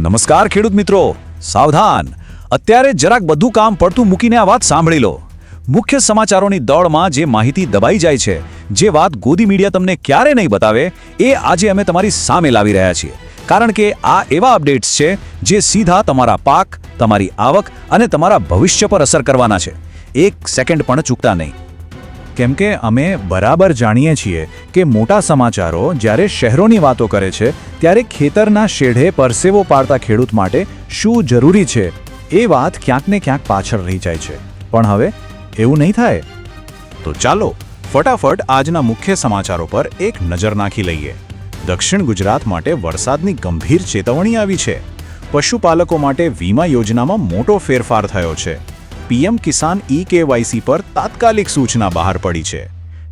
નમસ્કાર ખેડૂત મિત્રો, સાવધાન. અત્યારે જરાક બધું કામ પડતું મૂકીને આ વાત સાંભળી લો. મુખ્ય સમાચારોની દોડમાં જે માહિતી દબાઈ જાય છે, જે વાત ગોદી મીડિયા તમને ક્યારે નહીં બતાવે, એ આજે અમે તમારી સામે લાવી રહ્યા છીએ. કારણ કે આ એવા અપડેટ્સ છે જે સીધા તમારા પાક, તમારી આવક અને તમારા ભવિષ્ય પર અસર કરવાના છે. એક સેકન્ડ પણ ચૂકતા નહીં. કેમ કે અમે બરાબર જાણીએ છીએ કે મોટા સમાચારો જ્યારે શહેરોની વાતો કરે છે, ત્યારે ખેતરના શેઢે પરસેવો પાડતા ખેડૂત માટે શું જરૂરી છે એ વાત ક્યાંક ને ક્યાંક પાછળ રહી જાય છે. પણ હવે એવું નહીં થાય. તો ચાલો ફટાફટ આજના મુખ્ય સમાચારો પર એક નજર નાખી લઈએ. દક્ષિણ ગુજરાત માટે વરસાદની ગંભીર ચેતવણી આવી છે. પશુપાલકો માટે વીમા યોજનામાં મોટો ફેરફાર થયો છે. પીએમ કિસાન ઈ-કેવાયસી પર તાત્કાલિક સૂચના બહાર પડી છે.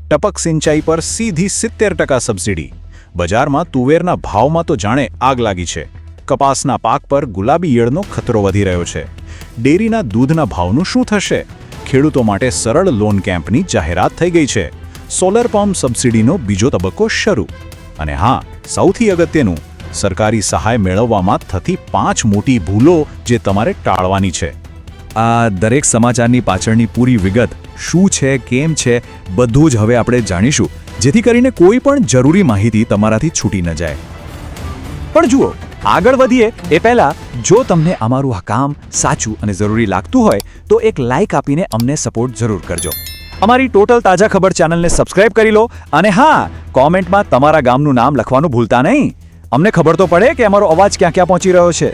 ટપક સિંચાઈ પર સીધી 70% સબસિડી. બજારમાં તુવેરના ભાવમાં તો જાણે આગ લાગી છે. કપાસના પાક પર ગુલાબી ઈયળનો ખતરો વધી રહ્યો છે. ડેરીના દૂધના ભાવનું શું થશે? ખેડૂતો માટે સરળ લોન કેમ્પની જાહેરાત થઈ ગઈ છે. સોલર પંપ સબસિડીનો બીજો તબક્કો શરૂ. અને હા, સૌથી અગત્યનું, સરકારી સહાય મેળવવામાં થતી 5 મોટી ભૂલો જે તમારે ટાળવાની છે. આ દરેક સમાચારની પાછળની પૂરી વિગત શું છે, કેમ છે, બધું જ હવે આપણે જાણીશું, જેથી કરીને કોઈ પણ જરૂરી માહિતી તમારાથી છૂટી ન જાય. પણ જુઓ, આગળ વધીએ એ પહેલા જો તમને અમારું આ કામ સાચું અને જરૂરી લાગતું હોય તો એક લાઇક આપીને અમને સપોર્ટ જરૂર કરજો. અમારી ટોટલ તાજા ખબર ચેનલને સબસ્ક્રાઇબ કરી લો અને હા, કોમેન્ટમાં તમારા ગામનું નામ લખવાનું ભૂલતા નહીં. અમને ખબર તો પડે કે અમારો અવાજ ક્યાં ક્યાં પહોંચી રહ્યો છે.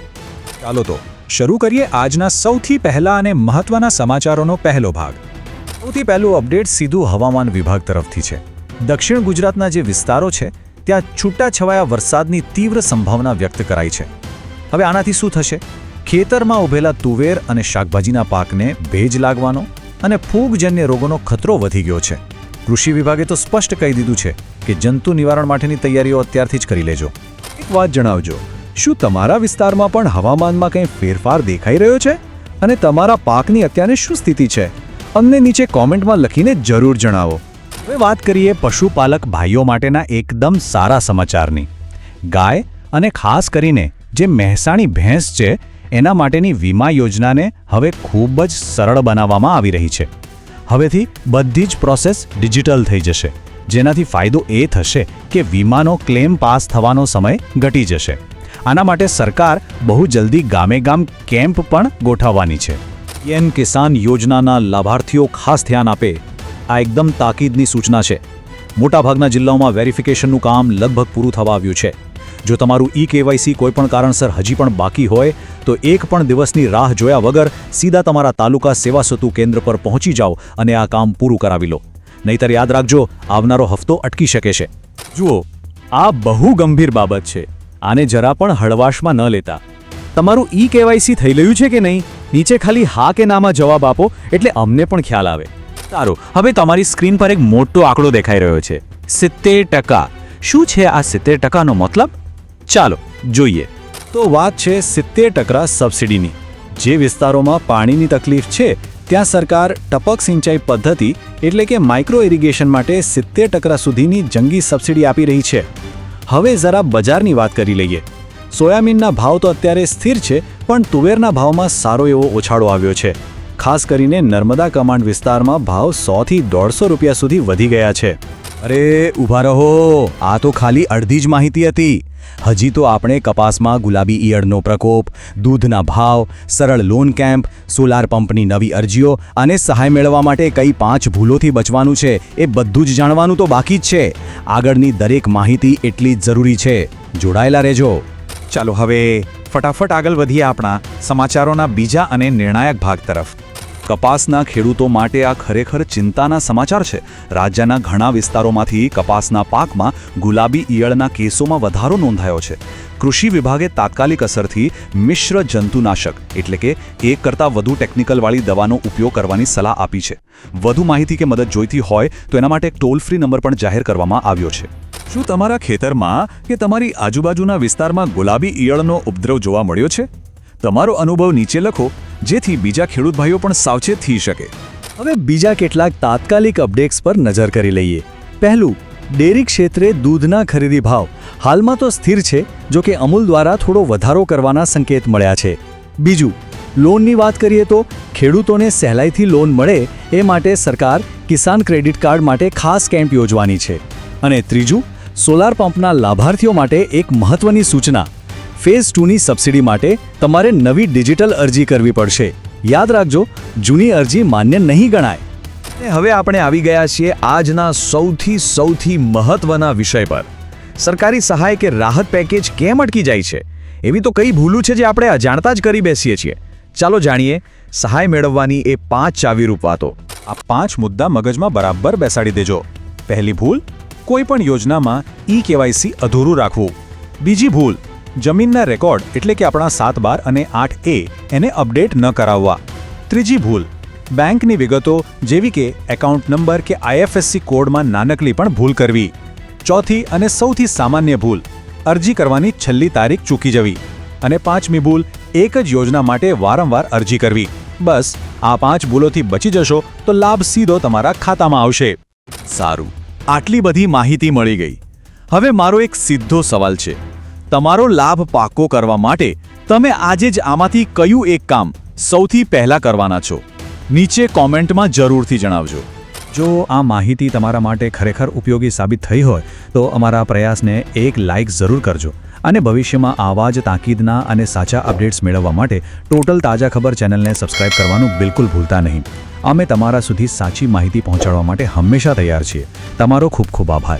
ચાલો તો શરૂ કરીએ આજના સૌથી પહેલા અને મહત્વના સમાચારોનો પહેલો ભાગ. સૌથી પહેલું અપડેટ સીધું હવામાન વિભાગ તરફથી છે. દક્ષિણ ગુજરાતના જે વિસ્તારો છે ત્યાં છૂટાછવાયા વરસાદની તીવ્ર સંભાવના વ્યક્ત કરાઈ છે. હવે આનાથી શું થશે? ખેતરમાં ઉભેલા તુવેર અને શાકભાજીના પાકને ભેજ લાગવાનો અને ફૂગજન્ય રોગોનો ખતરો વધી ગયો છે. કૃષિ વિભાગે તો સ્પષ્ટ કહી દીધું છે કે જંતુ નિવારણ માટેની તૈયારીઓ અત્યારથી જ કરી લેજો. એક વાત જણાવજો, શું તમારા વિસ્તારમાં પણ હવામાનમાં કંઈ ફેરફાર દેખાઈ રહ્યો છે? અને તમારા પાકની અત્યારે શું સ્થિતિ છે? અમને નીચે કોમેન્ટમાં લખીને જરૂર જણાવો. હવે વાત કરીએ પશુપાલક ભાઈઓ માટેના એકદમ સારા સમાચારની. ગાય અને ખાસ કરીને જે મહેસાણી ભેંસ છે એના માટેની વીમા યોજનાને હવે ખૂબ જ સરળ બનાવવામાં આવી રહી છે. હવેથી બધી જ પ્રોસેસ ડિજિટલ થઈ જશે, જેનાથી ફાયદો એ થશે કે વીમાનો ક્લેમ પાસ થવાનો સમય ઘટી જશે. આના માટે સરકાર બહુ જલ્દી ગામે ગામ કેમ્પ પણ ગોઠવવાની છે. પીએમ કિસાન યોજનાના લાભાર્થીઓ ખાસ ધ્યાન આપે. આ એકદમ તાકીદની સૂચના છે. મોટાભાગના જિલ્લાઓમાં વેરિફિકેશનનું કામ લગભગ પૂરું થવા આવ્યું છે. જો તમારું ઈ-કેવાયસી કોઈપણ કારણસર હજી પણ બાકી હોય તો એક પણ દિવસની રાહ જોયા વગર સીધા તમારા તાલુકા સેવા સેતુ કેન્દ્ર પર પહોંચી જાઓ અને આ કામ પૂરું કરાવી લો. નહીંતર યાદ રાખજો, આવનારો હફતો અટકી શકે છે. જુઓ, આ બહુ ગંભીર બાબત છે. આને જરા પણ હળવાશમાં ન લેતા. તમારું ઈ-કેવાયસી થઈ રહ્યું છે કે નહીં? નીચે ખાલી હા કે નામાં જવાબ આપો એટલે અમને પણ ખ્યાલ આવે. સારું, હવે તમારી સ્ક્રીન પર એક મોટો આંકડો દેખાઈ રહ્યો છે, 70%. શું છે આ 70%નો મતલબ? ચાલો જોઈએ. તો વાત છે 70% સબસિડીની. જે વિસ્તારોમાં પાણીની તકલીફ છે ત્યાં સરકાર ટપક સિંચાઈ પદ્ધતિ એટલે કે માઇક્રો ઇરિગેશન માટે 70% સુધીની જંગી સબસિડી આપી રહી છે. હવે જરા બજારની વાત કરી લઈએ. સોયાબીનના ભાવ તો અત્યારે સ્થિર છે, પણ તુવેરના ભાવમાં સારો એવો ઉછાળો આવ્યો છે. ખાસ કરીને નર્મદા કમાંડ વિસ્તારમાં ભાવ 100 થી 150 રૂપિયા સુધી વધી ગયા છે. અરે ઊભા રહો, આ તો ખાલી અડધી જ માહિતી હતી. હજી તો આપણે કપાસમાં ગુલાબી ઈયળનો પ્રકોપ, દૂધના ભાવ, સરળ લોન કેમ્પ, સોલાર પંપની નવી અરજીઓ અને સહાય મેળવવા માટે કઈ 5 ભૂલોથી બચવાનું છે એ બધું જ જાણવાનું તો બાકી જ છે. આગળની દરેક માહિતી એટલી જ જરૂરી છે. જોડાયેલા રહેજો. ચાલો હવે ફટાફટ આગળ વધીએ આપણા સમાચારોના બીજા અને નિર્ણાયક ભાગ તરફ. કપાસના ખેડૂતો માટે આ ખરેખર ચિંતાના સમાચાર છે. રાજ્યના ઘણા વિસ્તારોમાંથી કપાસના પાકમાં ગુલાબી ઈયળના કેસોમાં વધારો નોંધાયો છે. કૃષિ વિભાગે તાત્કાલિક અસરથી મિશ્ર જંતુનાશક એટલે કે એક કરતાં વધુ ટેકનિકલવાળી દવાનો ઉપયોગ કરવાની સલાહ આપી છે. વધુ માહિતી કે મદદ જોઈતી હોય તો એના માટે એક ટોલ ફ્રી નંબર પણ જાહેર કરવામાં આવ્યો છે. શું તમારા ખેતરમાં કે તમારી આજુબાજુના વિસ્તારમાં ગુલાબી ઈયળનો ઉપદ્રવ જોવા મળ્યો છે? તમારો અનુભવ નીચે લખો, જેથી બીજા ખેડૂત ભાઈઓ પણ સાવચેત થઈ શકે. હવે બીજા કેટલાક તાત્કાલિક અપડેટ્સ પર નજર કરી લઈએ. પહેલું, ડેરી ક્ષેત્રે દૂધના ખરીદી ભાવ હાલમાં તો સ્થિર છે, જો કે અમૂલ દ્વારા થોડો વધારો કરવાના સંકેત મળ્યા છે. બીજું, લોનની વાત કરીએ તો ખેડૂતોને સહેલાઈથી લોન મળે એ માટે સરકાર કિસાન ક્રેડિટ કાર્ડ માટે ખાસ કેમ્પ યોજવાની છે. અને ત્રીજું, સોલાર પંપના લાભાર્થીઓ માટે એક મહત્વની સૂચના: ફેઝ 2ની સબસિડી માટે તમારે નવી ડિજિટલ અરજી કરવી પડશે. યાદ રાખજો, જૂની અરજી માન્ય નહીં ગણાય. અને હવે આપણે આવી ગયા છીએ આજના સૌથી મહત્વના વિષય પર. સરકારી સહાય કે રાહત પેકેજ કેમ અટકી જાય છે? એવી તો કઈ ભૂલું છે જે આપણે અજાણતા જ કરી બેસીએ છીએ. ચાલો જાણીએ સહાય મેળવવાની એ 5 ચાવીરૂપ વાતો. આ 5 મુદ્દા મગજમાં બરાબર બેસાડી દેજો. પહેલી ભૂલ, કોઈ પણ યોજનામાં ઈ-કેવાયસી અધૂરું રાખવું. બીજી ભૂલ, જમીનના રેકોર્ડ એટલે કે આપણા 7/12 અને 8A એને અપડેટ ન કરાવવા. ત્રીજી ભૂલ, બેંકની વિગતો જેવી કે એકાઉન્ટ નંબર કે IFSC કોડમાં નાનકડી પણ ભૂલ કરવી. ચોથી અને સૌથી સામાન્ય ભૂલ, અરજી કરવાની છેલ્લી તારીખ ચૂકી જવી. અને 5મી ભૂલ, એક જ યોજના માટે વારંવાર અરજી કરવી. બસ આ 5 ભૂલોથી બચી જશો તો લાભ સીધો તમારા ખાતામાં આવશે. સારું, આટલી બધી માહિતી મળી ગઈ. હવે મારો એક સીધો સવાલ છે. તમારો લાભ પાકો કરવા માટે તમે આજે જ આમાંથી કયું એક કામ સૌથી પહેલા કરવાના છો? નીચે કોમેન્ટમાં જરૂરથી જણાવજો. જો આ માહિતી તમારા માટે ખરેખર ઉપયોગી સાબિત થઈ હોય તો અમારા પ્રયાસને એક લાઇક જરૂર કરજો. અને ભવિષ્યમાં આવા જ તાકીદના અને સાચા અપડેટ્સ મેળવવા માટે ટોટલ તાજા ખબર ચેનલને સબસ્ક્રાઇબ કરવાનું બિલકુલ ભૂલતા નહીં. અમે તમારા સુધી સાચી માહિતી પહોંચાડવા માટે હંમેશા તૈયાર છીએ. તમારો ખૂબ ખૂબ આભાર.